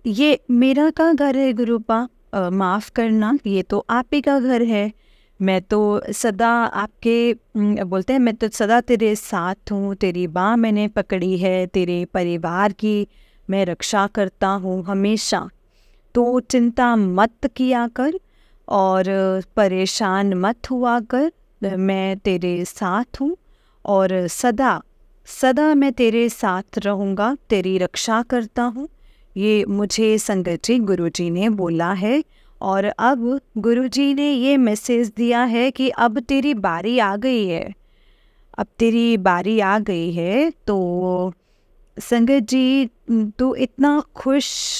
ये मेरा का घर है गुरुपा, माफ़ करना, ये तो आप ही का घर है। मैं तो सदा आपके बोलते हैं मैं तो सदा तेरे साथ हूँ, तेरी बाँह मैंने पकड़ी है, तेरे परिवार की मैं रक्षा करता हूँ हमेशा। तो चिंता मत किया कर और परेशान मत हुआ कर, मैं तेरे साथ हूँ और सदा सदा मैं तेरे साथ रहूँगा, तेरी रक्षा करता हूँ। ये मुझे संगत जी गुरुजी ने बोला है। और अब गुरुजी ने ये मैसेज दिया है कि अब तेरी बारी आ गई है, अब तेरी बारी आ गई है। तो संगत जी तू इतना खुश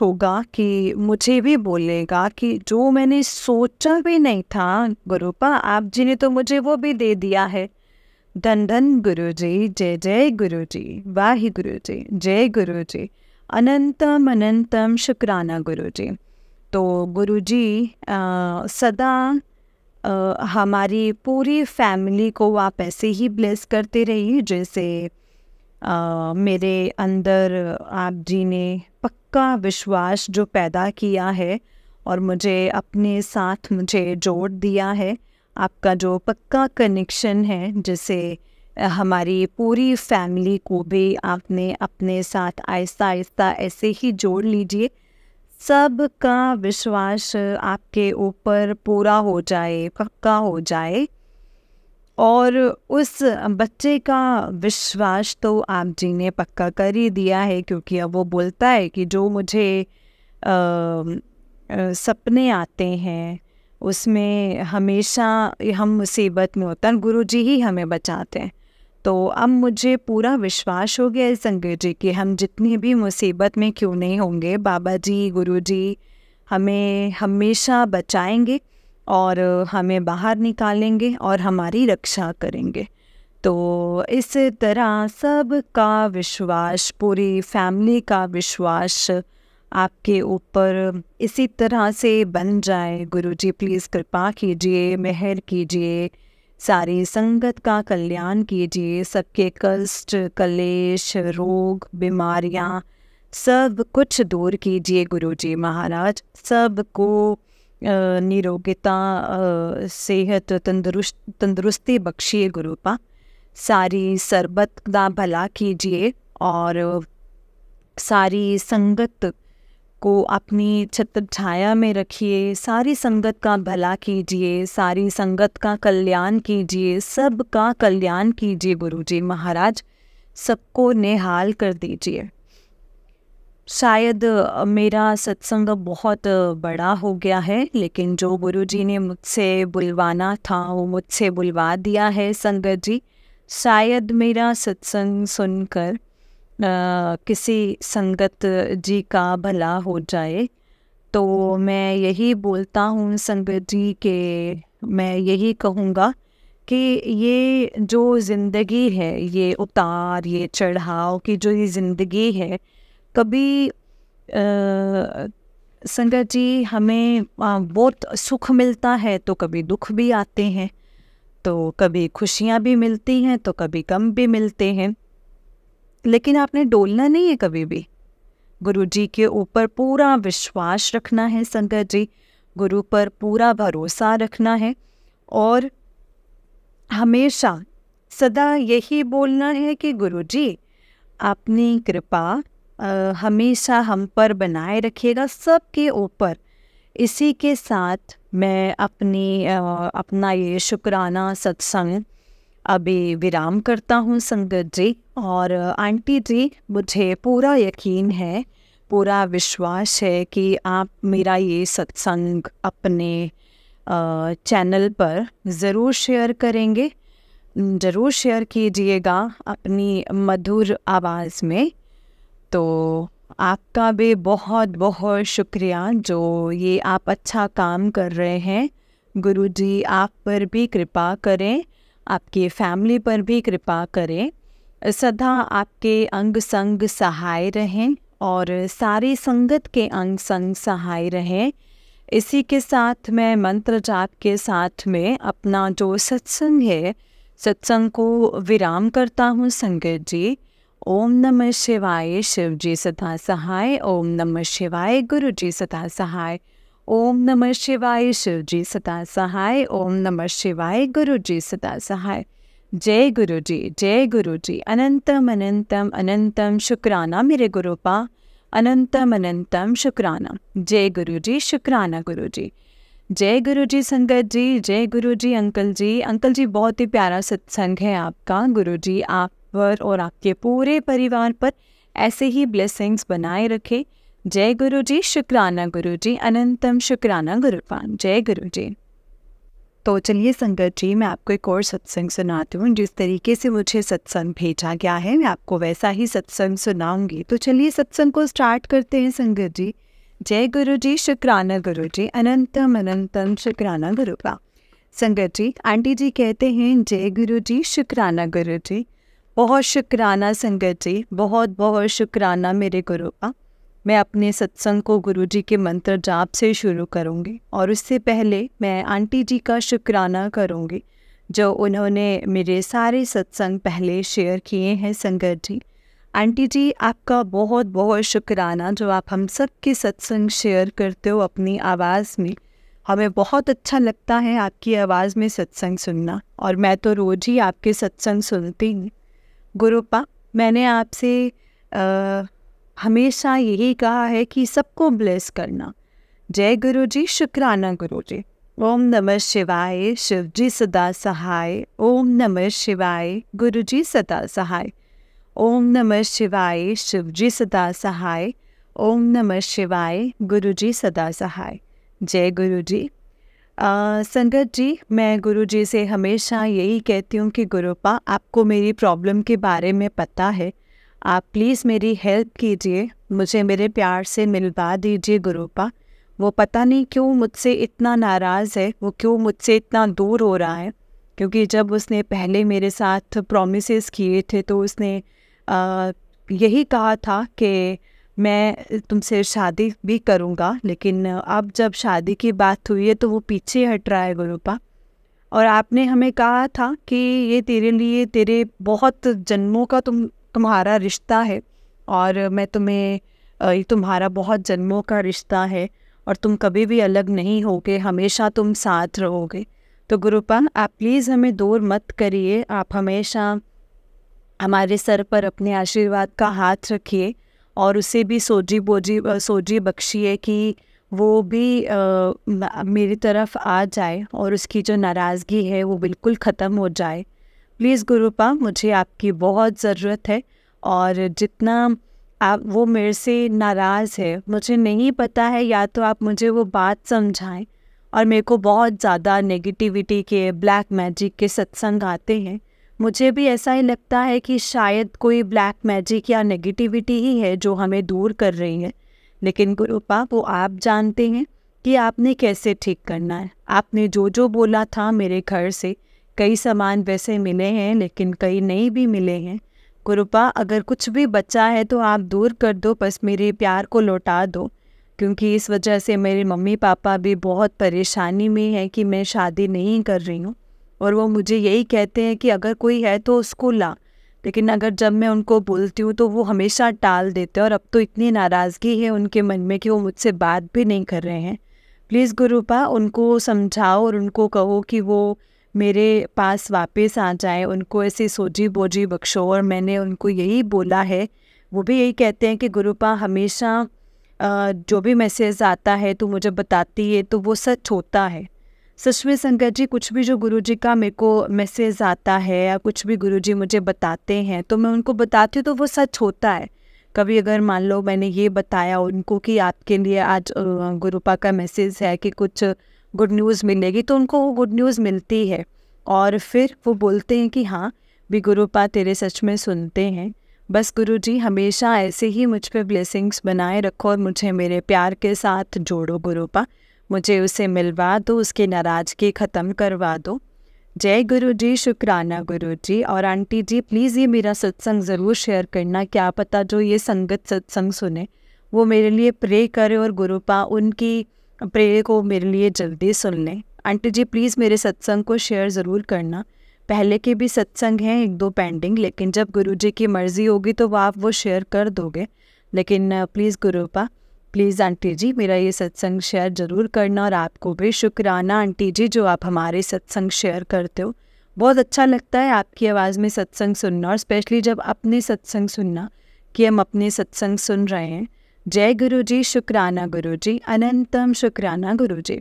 होगा कि मुझे भी बोलेगा कि जो मैंने सोचा भी नहीं था गुरुपा, आप जी ने तो मुझे वो भी दे दिया है। धन धन गुरु जी, जय जय गुरु जी, वाहि गुरु जी, जय गुरु जी, अनंतम अनंतम शुक्राना गुरु जी। तो गुरु जी सदा हमारी पूरी फैमिली को आप ऐसे ही ब्लेस करते रहिए जैसे मेरे अंदर आप जी ने पक्का विश्वास जो पैदा किया है और मुझे अपने साथ मुझे जोड़ दिया है। आपका जो पक्का कनेक्शन है जिसे हमारी पूरी फैमिली को भी आपने अपने साथ आहिस्ता आहिस्ता ऐसे ही जोड़ लीजिए। सबका विश्वास आपके ऊपर पूरा हो जाए, पक्का हो जाए। और उस बच्चे का विश्वास तो आप जी ने पक्का कर ही दिया है, क्योंकि अब वो बोलता है कि जो मुझे सपने आते हैं उसमें हमेशा हम मुसीबत में होता है, गुरुजी ही हमें बचाते हैं। तो अब मुझे पूरा विश्वास हो गया है संगत जी कि हम जितनी भी मुसीबत में क्यों नहीं होंगे, बाबा जी गुरुजी हमें हमेशा बचाएंगे और हमें बाहर निकालेंगे और हमारी रक्षा करेंगे। तो इस तरह सबका विश्वास, पूरी फैमिली का विश्वास आपके ऊपर इसी तरह से बन जाए। गुरुजी प्लीज़ कृपा कीजिए, मेहर कीजिए, सारी संगत का कल्याण कीजिए, सबके कष्ट, कलेश, रोग, बीमारियां सब कुछ दूर कीजिए गुरुजी महाराज। सबको निरोगिता, सेहत, तंदुरुस्ती बख्शिए गुरुपा। सारी सरबत का भला कीजिए और सारी संगत को अपनी छत्र छाया में रखिए, सारी संगत का भला कीजिए, सारी संगत का कल्याण कीजिए, सबका कल्याण कीजिए गुरुजी महाराज, सबको निहाल कर दीजिए। शायद मेरा सत्संग बहुत बड़ा हो गया है, लेकिन जो गुरुजी ने मुझसे बुलवाना था वो मुझसे बुलवा दिया है संगत जी। शायद मेरा सत्संग सुनकर किसी संगत जी का भला हो जाए। तो मैं यही बोलता हूँ संगत जी के, मैं यही कहूँगा कि ये जो ज़िंदगी है, ये उतार, ये चढ़ाव की जो ये ज़िंदगी है, कभी संगत जी हमें बहुत सुख मिलता है तो कभी दुख भी आते हैं, तो कभी खुशियाँ भी मिलती हैं तो कभी गम भी मिलते हैं। लेकिन आपने डोलना नहीं है कभी भी, गुरु जी के ऊपर पूरा विश्वास रखना है संगत जी, गुरु पर पूरा भरोसा रखना है और हमेशा सदा यही बोलना है कि गुरु जी अपनी कृपा हमेशा हम पर बनाए रखिएगा, सबके ऊपर। इसी के साथ मैं अपना ये शुक्राना सत्संग अभी विराम करता हूँ संगत जी। और आंटी जी, मुझे पूरा यकीन है, पूरा विश्वास है कि आप मेरा ये सत्संग अपने चैनल पर ज़रूर शेयर करेंगे, ज़रूर शेयर कीजिएगा अपनी मधुर आवाज़ में। तो आपका भी बहुत बहुत शुक्रिया, जो ये आप अच्छा काम कर रहे हैं। गुरुजी आप पर भी कृपा करें, आपकी फैमिली पर भी कृपा करें, सदा आपके अंग संग सहाय रहें और सारी संगत के अंग संग सहाय रहें। इसी के साथ मैं मंत्र जाप के साथ में अपना जो सत्संग है, सत्संग को विराम करता हूँ संगत जी। ओम नमः शिवाय, शिव जी सदा सहाय। ओम नमः शिवाय, गुरु जी सदा सहाय। ओम नमः शिवाय, शिव जी सदा सहाय। ओम नमः शिवाय, गुरु जी सदा सहाय। जय गुरु जी, जय गुरु जी। अनंतम अनंतम अनंतम शुक्राना मेरे गुरुपा, अनंतम अनंतम शुक्राना। जय गुरु जी, शुक्राना गुरु जी। जय गुरु जी संगत जी, जय गुरु जी अंकल जी। अंकल जी बहुत ही प्यारा सत्संग है आपका। गुरु जी आप पर और आपके पूरे परिवार पर ऐसे ही ब्लेसिंग्स बनाए रखे। जय गुरु जी, शुक्राना गुरु जी, अनंतम शुक्राना गुरुपान। जय गुरु जी। तो चलिए संगत जी, मैं आपको एक और सत्संग सुनाती हूँ। जिस तरीके से मुझे सत्संग भेजा गया है मैं आपको वैसा ही सत्संग सुनाऊंगी। तो चलिए सत्संग को स्टार्ट करते हैं संगत जी। जय गुरु जी, शुक्राना गुरु जी, अनंतम अनंतम शुक्राना गुरुपा। संगत जी, आंटी जी कहते हैं जय गुरु जी, शुक्राना गुरु जी। बहुत शुक्राना संगत जी, बहुत बहुत शुक्राना मेरे गुरुपा। मैं अपने सत्संग को गुरु जी के मंत्र जाप से शुरू करूंगी और उससे पहले मैं आंटी जी का शुक्राना करूंगी, जो उन्होंने मेरे सारे सत्संग पहले शेयर किए हैं संगत जी। आंटी जी आपका बहुत बहुत शुक्राना, जो आप हम सब के सत्संग शेयर करते हो अपनी आवाज़ में। हमें बहुत अच्छा लगता है आपकी आवाज़ में सत्संग सुनना, और मैं तो रोज़ ही आपके सत्संग सुनती हूँ गुरुपा। मैंने आपसे हमेशा यही कहा है कि सबको ब्लेस करना। जय गुरु जी, शुक्राना गुरु जी। ओम नमः शिवाय, शिव जी सदा सहाय। ओम नमः शिवाय, गुरु जी सदा सहाय। ओम नमः शिवाय, शिव जी सदा सहाय। ओम नमः शिवाय, गुरु जी सदा सहाय। जय गुरु जी। संगत जी, मैं गुरु जी से हमेशा यही कहती हूँ कि गुरुपा, आपको मेरी प्रॉब्लम के बारे में पता है, आप प्लीज़ मेरी हेल्प कीजिए, मुझे मेरे प्यार से मिलवा दीजिए गुरुपा। वो पता नहीं क्यों मुझसे इतना नाराज़ है, वो क्यों मुझसे इतना दूर हो रहा है। क्योंकि जब उसने पहले मेरे साथ प्रॉमिसेस किए थे तो उसने यही कहा था कि मैं तुमसे शादी भी करूँगा, लेकिन अब जब शादी की बात हुई है तो वो पीछे हट रहा है गुरुपा। और आपने हमें कहा था कि ये तेरे लिए, तेरे बहुत जन्मों का तुम्हारा रिश्ता है, और मैं तुम्हें ये तुम्हारा बहुत जन्मों का रिश्ता है और तुम कभी भी अलग नहीं होगे, हमेशा तुम साथ रहोगे। तो गुरुपा, आप प्लीज़ हमें दूर मत करिए, आप हमेशा हमारे सर पर अपने आशीर्वाद का हाथ रखिए और उसे भी सोजी बख्शिए कि वो भी मेरी तरफ आ जाए और उसकी जो नाराज़गी है वो बिल्कुल ख़त्म हो जाए। प्लीज़ गुरुपा, मुझे आपकी बहुत ज़रूरत है। और जितना आप वो मेरे से नाराज़ है, मुझे नहीं पता है, या तो आप मुझे वो बात समझाएं। और मेरे को बहुत ज़्यादा नेगेटिविटी के, ब्लैक मैजिक के सत्संग आते हैं। मुझे भी ऐसा ही लगता है कि शायद कोई ब्लैक मैजिक या नेगेटिविटी ही है जो हमें दूर कर रही है। लेकिन गुरुपा, वो आप जानते हैं कि आपने कैसे ठीक करना है। आपने जो जो बोला था, मेरे घर से कई सामान वैसे मिले हैं लेकिन कई नहीं भी मिले हैं। गुरुपा, अगर कुछ भी बचा है तो आप दूर कर दो, बस मेरे प्यार को लौटा दो। क्योंकि इस वजह से मेरे मम्मी पापा भी बहुत परेशानी में हैं कि मैं शादी नहीं कर रही हूँ, और वो मुझे यही कहते हैं कि अगर कोई है तो उसको ला। लेकिन अगर जब मैं उनको बोलती हूँ तो वो हमेशा टाल देते हैं, और अब तो इतनी नाराज़गी है उनके मन में कि वो मुझसे बात भी नहीं कर रहे हैं। प्लीज़ गुरुपा, उनको समझाओ और उनको कहो कि वो मेरे पास वापस आ जाए, उनको ऐसे सोजी बोझी बख्शो। और मैंने उनको यही बोला है, वो भी यही कहते हैं कि गुरुपा, हमेशा जो भी मैसेज आता है तो मुझे बताती है तो वो सच होता है। सच में संगत जी, कुछ भी जो गुरुजी का मेरे को मैसेज आता है या कुछ भी गुरुजी मुझे बताते हैं तो मैं उनको बताती हूँ तो वो सच होता है। कभी अगर मान लो मैंने ये बताया उनको कि आपके लिए आज गुरुपा का मैसेज है कि कुछ गुड न्यूज़ मिलेगी, तो उनको वो गुड न्यूज़ मिलती है और फिर वो बोलते हैं कि हाँ भी गुरुपा, तेरे सच में सुनते हैं। बस गुरुजी, हमेशा ऐसे ही मुझ पे ब्लेसिंग्स बनाए रखो और मुझे मेरे प्यार के साथ जोड़ो गुरुपा। मुझे उसे मिलवा दो, उसकी नाराज़गी ख़त्म करवा दो। जय गुरु जी, शुक्राना गुरु जी। और आंटी जी, प्लीज़ ये मेरा सत्संग ज़रूर शेयर करना, क्या पता जो ये संगत सत्संग सुने वो मेरे लिए प्रे करे और गुरुपा उनकी प्रे को मेरे लिए जल्दी सुन लें। आंटी जी, प्लीज़ मेरे सत्संग को शेयर ज़रूर करना। पहले के भी सत्संग हैं 1-2 पेंडिंग, लेकिन जब गुरु जी की मर्ज़ी होगी तो आप वो शेयर कर दोगे। लेकिन प्लीज़ गुरुपा, प्लीज़ आंटी जी, मेरा ये सत्संग शेयर ज़रूर करना। और आपको भी शुक्राना आंटी जी, जो आप हमारे सत्संग शेयर करते हो। बहुत अच्छा लगता है आपकी आवाज़ में सत्संग सुनना, और स्पेशली जब अपने सत्संग सुनना कि हम अपने सत्संग सुन रहे हैं। जय गुरु जी, शुक्राना गुरु जी, अनंतम शुक्राना गुरु जी।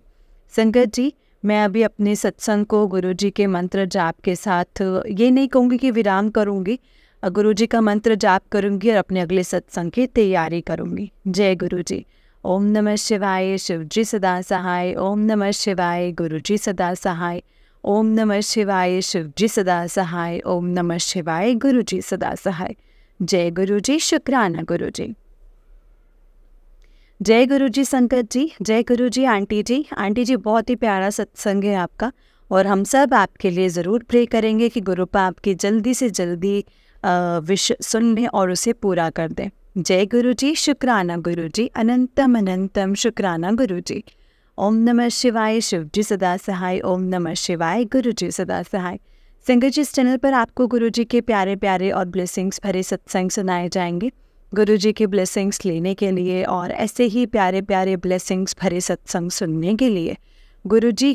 संगत जी, मैं अभी अपने सत्संग को गुरु जी के मंत्र जाप के साथ ये नहीं कहूँगी कि विराम करूँगी, गुरु जी का मंत्र जाप करूँगी और अपने अगले सत्संग की तैयारी करूँगी। जय गुरु जी। ओम नमः शिवाय, शिव जी सदा सहाय। ओम नमः शिवाय, गुरु जी सदा सहाय। ओम नमः शिवाय, शिव जी सदा सहाय। ओम नमः शिवाय, गुरु जी सदा सहाय। जय गुरु जी, शुक्राना गुरु जी। जय गुरु जी संकट जी, जय गुरु जी आंटी जी। आंटी जी, बहुत ही प्यारा सत्संग है आपका, और हम सब आपके लिए ज़रूर प्रे करेंगे कि गुरुपा आपकी जल्दी से जल्दी विश सुन लें और उसे पूरा कर दें। जय गुरु जी, शुक्राना गुरु जी, अनंतम अनंतम शुक्राना गुरु जी। ओम नमः शिवाय, शिव जी सदा सहाय। ओम नमः शिवाय, गुरु जी सदा सहाय। संगत जी, इस चैनल पर आपको गुरु जी के प्यारे प्यारे और ब्लेसिंग्स भरे सत्संग सुनाए जाएंगे। गुरु जी के ब्लेसिंग्स लेने के लिए और ऐसे ही प्यारे प्यारे ब्लेसिंग्स भरे सत्संग सुनने के लिए गुरु जी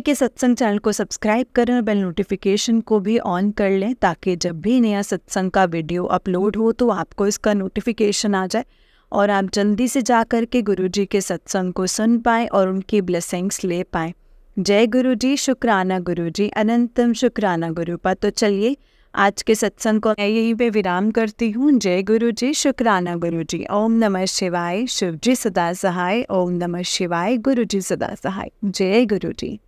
के सत्संग चैनल को सब्सक्राइब करें और बेल नोटिफिकेशन को भी ऑन कर लें, ताकि जब भी नया सत्संग का वीडियो अपलोड हो तो आपको इसका नोटिफिकेशन आ जाए और आप जल्दी से जा कर के गुरु जी के सत्संग को सुन पाएँ और उनकी ब्लेसिंग्स ले पाएँ। जय गुरु जी, शुक्राना गुरु जी, अनंतम शुक्राना गुरुपा। तो चलिए आज के सत्संग को मैं यहीं पे विराम करती हूँ। जय गुरु जी, शुक्राना गुरु जी। ओम नमः शिवाय। शिव जी सदा सहाय। ओम नमः शिवाय। गुरु जी सदा सहाय। जय गुरु जी।